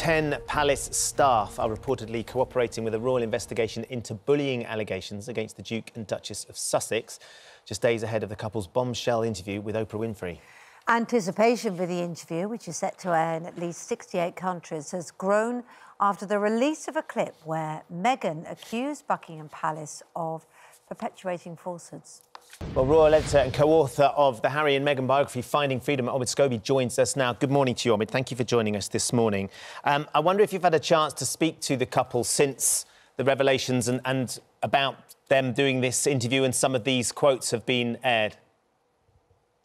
10 palace staff are reportedly cooperating with a royal investigation into bullying allegations against the Duke and Duchess of Sussex, just days ahead of the couple's bombshell interview with Oprah Winfrey. Anticipation for the interview, which is set to air in at least 68 countries, has grown after the release of a clip where Meghan accused Buckingham Palace of perpetuating falsehoods. Well, royal editor and co-author of the Harry and Meghan biography, Finding Freedom, Omid Scobie, joins us now. Good morning to you, Omid. Thank you for joining us this morning. I wonder if you've had a chance to speak to the couple since the revelations and about them doing this interview and some of these quotes have been aired.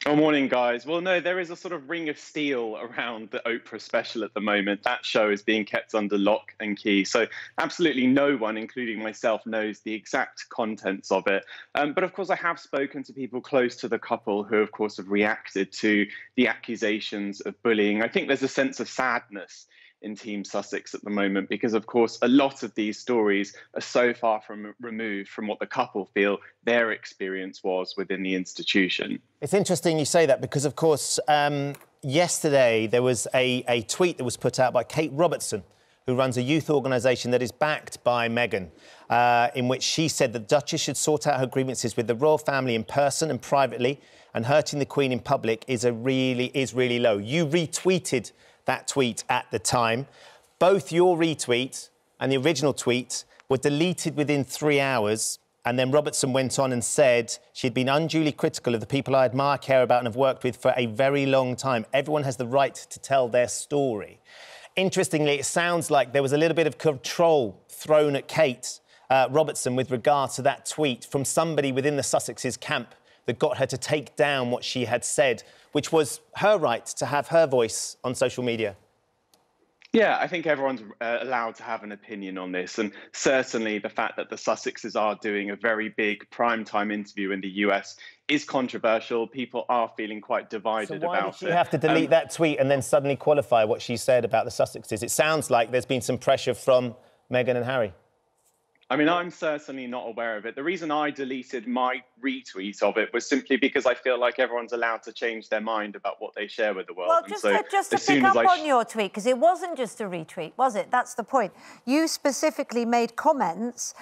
Oh, morning, guys. Well, no, there is a sort of ring of steel around the Oprah special at the moment. That show is being kept under lock and key. So absolutely no one, including myself, knows the exact contents of it. But of course, I have spoken to people close to the couple who, of course, have reacted to the accusations of bullying. I think there's a sense of sadness in Team Sussex at the moment because, of course, a lot of these stories are so far removed from what the couple feel their experience was within the institution. It's interesting you say that because, of course, yesterday there was a tweet that was put out by Kate Robertson, who runs a youth organisation that is backed by Meghan, in which she said the Duchess should sort out her grievances with the royal family in person and privately, and hurting the Queen in public is really low. You retweeted that tweet at the time. Both your retweet and the original tweet were deleted within 3 hours. And then Robertson went on and said she'd been unduly critical of the people I admire, care about and have worked with for a very long time. Everyone has the right to tell their story. Interestingly, it sounds like there was a little bit of control thrown at Kate Robertson with regard to that tweet from somebody within the Sussexes camp that got her to take down what she had said, which was her right to have her voice on social media. Yeah, I think everyone's allowed to have an opinion on this. And certainly the fact that the Sussexes are doing a very big primetime interview in the US is controversial. People are feeling quite divided about it. Why did she have to delete that tweet and then suddenly qualify what she said about the Sussexes? It sounds like there's been some pressure from Meghan and Harry. I mean, I'm certainly not aware of it. The reason I deleted my retweet of it was simply because I feel like everyone's allowed to change their mind about what they share with the world. Well, just to pick up on your tweet, because it wasn't just a retweet, was it? That's the point. You specifically made comments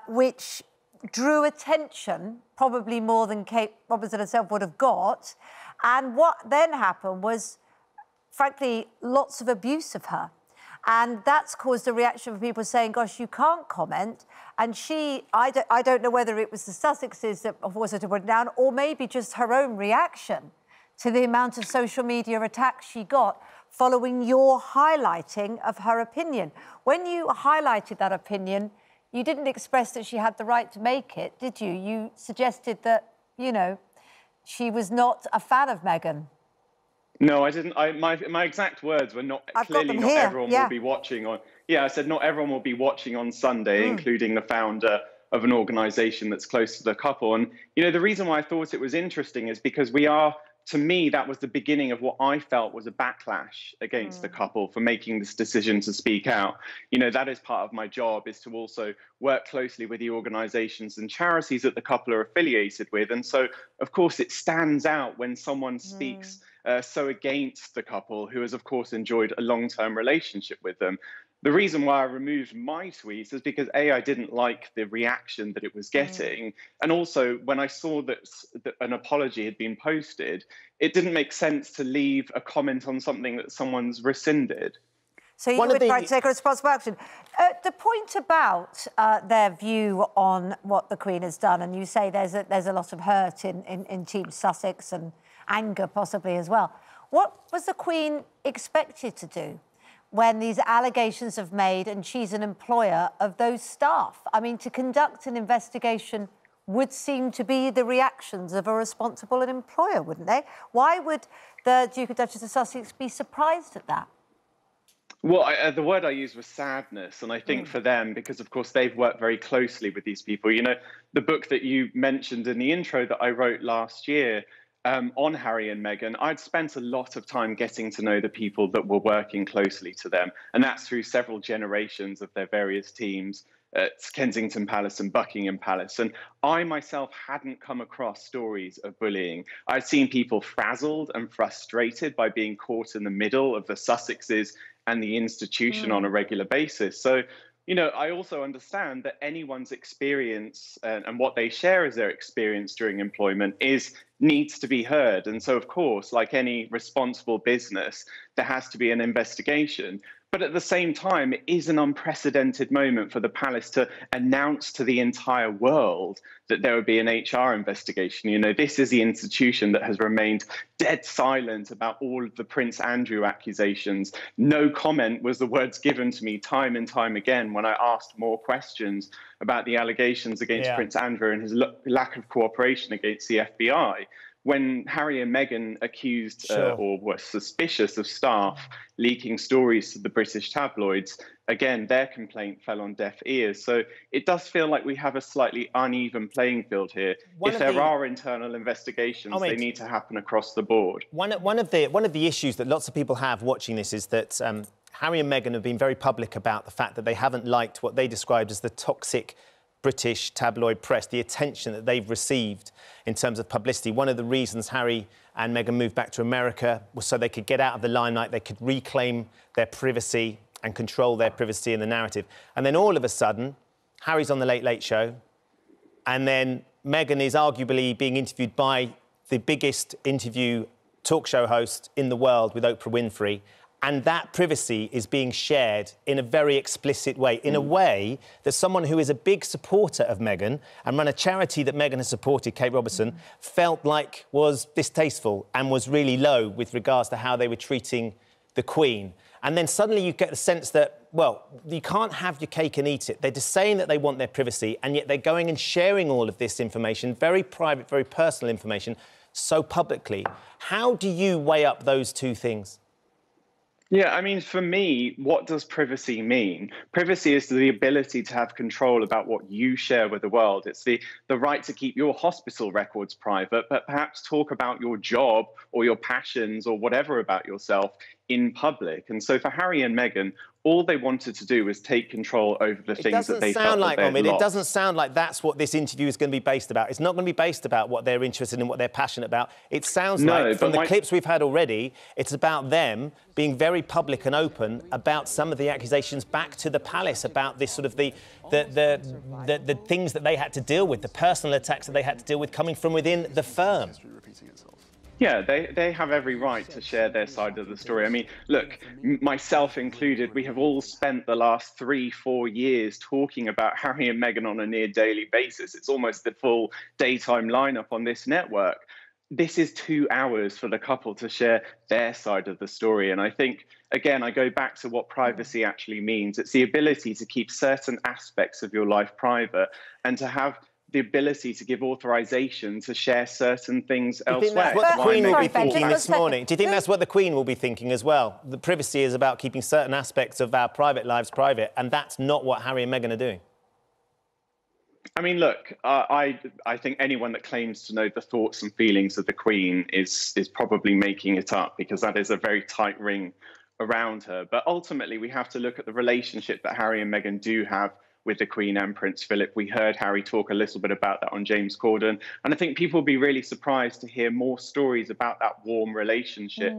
which drew attention, probably more than Kate Robertson herself would have got. And what then happened was, frankly, lots of abuse of her. And that's caused a reaction from people saying, gosh, you can't comment. And I don't know whether it was the Sussexes that forced her to put it down or maybe just her own reaction to the amount of social media attacks she got following your highlighting of her opinion. When you highlighted that opinion, you didn't express that she had the right to make it, did you? You suggested that, you know, she was not a fan of Meghan. No, I didn't. My exact words were not clearly not everyone will be watching on. Yeah, I said not everyone will be watching on Sunday, including the founder of an organisation that's close to the couple. And, you know, the reason why I thought it was interesting is because to me, that was the beginning of what I felt was a backlash against the couple for making this decision to speak out. You know, that is part of my job, is to also work closely with the organisations and charities that the couple are affiliated with. And so, of course, it stands out when someone speaks so against the couple, who has, of course, enjoyed a long-term relationship with them. The reason why I removed my tweet is because, A, I didn't like the reaction that it was getting. And also, when I saw that an apology had been posted, it didn't make sense to leave a comment on something that someone's rescinded. So you would try to take a responsible action. The point about their view on what the Queen has done, and you say there's a lot of hurt in Team Sussex and anger possibly as well. What was the Queen expected to do when these allegations have made and she's an employer of those staff? I mean, to conduct an investigation would seem to be the reactions of a responsible employer, wouldn't they? Why would the Duke and Duchess of Sussex be surprised at that? Well, the word I used was sadness. And I think for them, because, of course, they've worked very closely with these people. You know, the book that you mentioned in the intro that I wrote last year, on Harry and Meghan, I'd spent a lot of time getting to know the people that were working closely to them. And that's through several generations of their various teams. at Kensington Palace and Buckingham Palace. And I myself hadn't come across stories of bullying. I'd seen people frazzled and frustrated by being caught in the middle of the Sussexes and the institution on a regular basis. So, you know, I also understand that anyone's experience and what they share as their experience during employment needs to be heard. And so, of course, like any responsible business, there has to be an investigation. But at the same time, it is an unprecedented moment for the palace to announce to the entire world that there would be an HR investigation. You know, this is the institution that has remained dead silent about all of the Prince Andrew accusations. No comment was the words given to me time and time again when I asked more questions about the allegations against Prince Andrew and his lack of cooperation against the FBI. When Harry and Meghan accused or were suspicious of staff leaking stories to the British tabloids, again, their complaint fell on deaf ears. So it does feel like we have a slightly uneven playing field here. If there are internal investigations, they need to happen across the board. One of the issues that lots of people have watching this is that Harry and Meghan have been very public about the fact that they haven't liked what they described as the toxic British tabloid press, the attention that they've received in terms of publicity. One of the reasons Harry and Meghan moved back to America was so they could get out of the limelight, they could reclaim their privacy and control their privacy in the narrative. And then all of a sudden, Harry's on the Late Late Show, and then Meghan is arguably being interviewed by the biggest interview talk show host in the world with Oprah Winfrey. And that privacy is being shared in a very explicit way, in a way that someone who is a big supporter of Meghan and run a charity that Meghan has supported, Kate Robertson, felt like was distasteful and was really low with regards to how they were treating the Queen. And then suddenly you get the sense that, well, you can't have your cake and eat it. They're just saying that they want their privacy, and yet they're going and sharing all of this information, very private, very personal information, so publicly. How do you weigh up those two things? Yeah, I mean, for me, what does privacy mean? Privacy is the ability to have control about what you share with the world. It's the right to keep your hospital records private, but perhaps talk about your job or your passions or whatever about yourself in public. And so for Harry and Meghan, all they wanted to do was take control over the things that they felt that they had lost. It doesn't sound like that's what this interview is going to be based about. It's not going to be based about what they're interested in, what they're passionate about. It sounds like, from the clips we've had already, it's about them being very public and open about some of the accusations back to the palace, about this sort of the things that they had to deal with, the personal attacks that they had to deal with coming from within the firm. Yeah, they have every right to share their side of the story. I mean, look, myself included, we have all spent the last 3-4 years talking about Harry and Meghan on a near daily basis. It's almost the full daytime lineup on this network. This is 2 hours for the couple to share their side of the story. And I think, again, I go back to what privacy actually means. It's the ability to keep certain aspects of your life private and to have the ability to give authorization to share certain things elsewhere. Do you think that's what the Queen will be thinking this morning? Do you think that's what the Queen will be thinking as well? The privacy is about keeping certain aspects of our private lives private, and that's not what Harry and Meghan are doing. I mean, look, I think anyone that claims to know the thoughts and feelings of the Queen is probably making it up, because that is a very tight ring around her. But ultimately, we have to look at the relationship that Harry and Meghan do have with the Queen and Prince Philip. We heard Harry talk a little bit about that on James Corden. And I think people will be really surprised to hear more stories about that warm relationship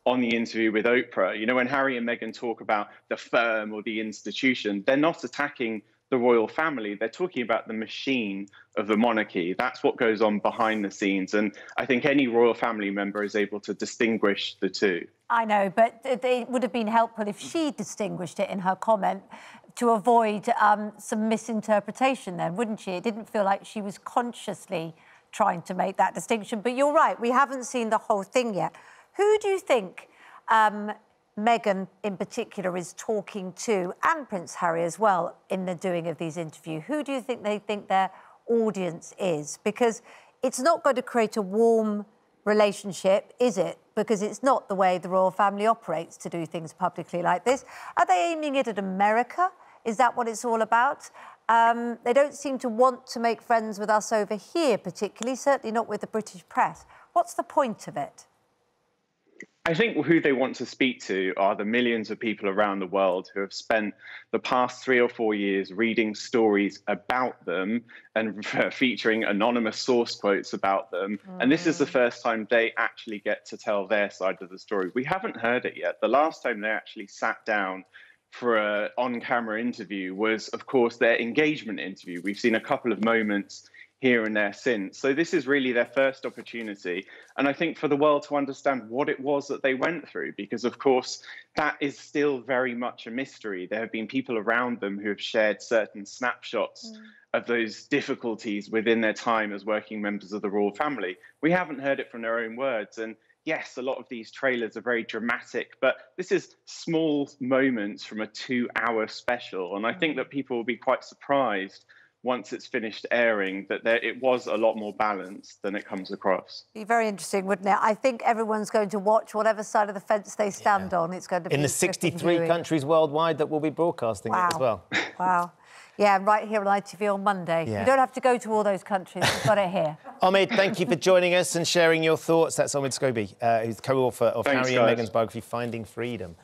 on the interview with Oprah. You know, when Harry and Meghan talk about the firm or the institution, they're not attacking the royal family. They're talking about the machine of the monarchy. That's what goes on behind the scenes. And I think any royal family member is able to distinguish the two. I know, but it would have been helpful if she distinguished it in her comment to avoid some misinterpretation then, wouldn't she? It didn't feel like she was consciously trying to make that distinction. But you're right, we haven't seen the whole thing yet. Who do you think Meghan in particular is talking to, and Prince Harry as well, in the doing of these interviews? Who do you think they think their audience is? Because it's not going to create a warm relationship, is it? Because it's not the way the royal family operates to do things publicly like this. Are they aiming it at America? Is that what it's all about? They don't seem to want to make friends with us over here particularly, certainly not with the British press. What's the point of it? I think who they want to speak to are the millions of people around the world who have spent the past 3 or 4 years reading stories about them and featuring anonymous source quotes about them. And this is the first time they actually get to tell their side of the story. We haven't heard it yet. The last time they actually sat down for an on-camera interview was, of course, their engagement interview. We've seen a couple of moments here and there since. So this is really their first opportunity. And I think for the world to understand what it was that they went through, because of course, that is still very much a mystery. There have been people around them who have shared certain snapshots of those difficulties within their time as working members of the royal family. We haven't heard it from their own words. And yes, a lot of these trailers are very dramatic, but this is small moments from a 2-hour special. And I think that people will be quite surprised once it's finished airing, that it was a lot more balanced than it comes across. Be very interesting, wouldn't it? I think everyone's going to watch whatever side of the fence they stand on. It's going to be in the 63 countries worldwide that will be broadcasting it as well. Wow. Yeah, right here on ITV on Monday. You don't have to go to all those countries. We've got it here. Omid, thank you for joining us and sharing your thoughts. That's Omid Scobie, who's co-author of Harry and Meghan's biography, Finding Freedom.